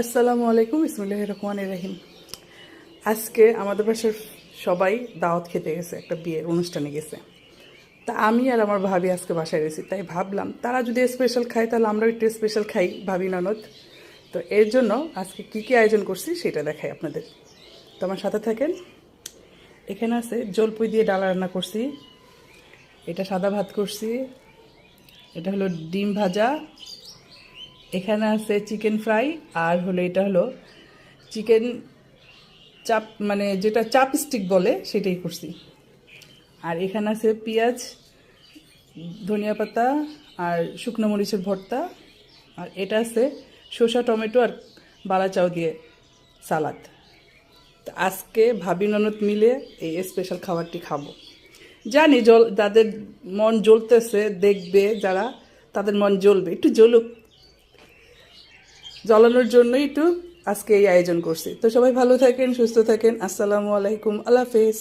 আসসালামু আলাইকুম, বিসমিল্লাহির রহমানির রহিম। আজকে আমাদের বাসার সবাই দাওয়াত খেতে গেছে, একটা বিয়ের অনুষ্ঠানে গেছে। তা আমি আর আমার ভাবি আজকে বাসায় রয়েছি, তাই ভাবলাম তারা যদি স্পেশাল খায় তাহলে আমরাও একটু স্পেশাল খাই, ভাবি ননদ। তো এর জন্য আজকে কী কী আয়োজন করছি সেটা দেখাই আপনাদের। তো আমার সাথে থাকেন। এখানে আছে জলপুই দিয়ে ডাল রান্না করছি, এটা সাদা ভাত করছি, এটা হলো ডিম ভাজা, এখানে আছে চিকেন ফ্রাই, আর হলো এটা হলো চিকেন চাপ, মানে যেটা চাপ স্টিক বলে সেটাই করছি। আর এখানে আছে পেঁয়াজ, ধনিয়া পাতা আর শুকনো মরিচের ভর্তা। আর এটা আছে শসা, টমেটো আর বালাচাও দিয়ে সালাদ। তো আজকে ভাবি ননদ মিলে এই স্পেশাল খাবারটি খাবো। জানি যাদের মন জ্বলতেছে দেখবে, যারা তাদের মন জ্বলবে, একটু জ্বলুক, জ্বলানোর জন্যই একটু আজকে এই আয়োজন করছি। তো সবাই ভালো থাকেন, সুস্থ থাকেন। আসসালামু আলাইকুম, আল্লাহ হাফেজ।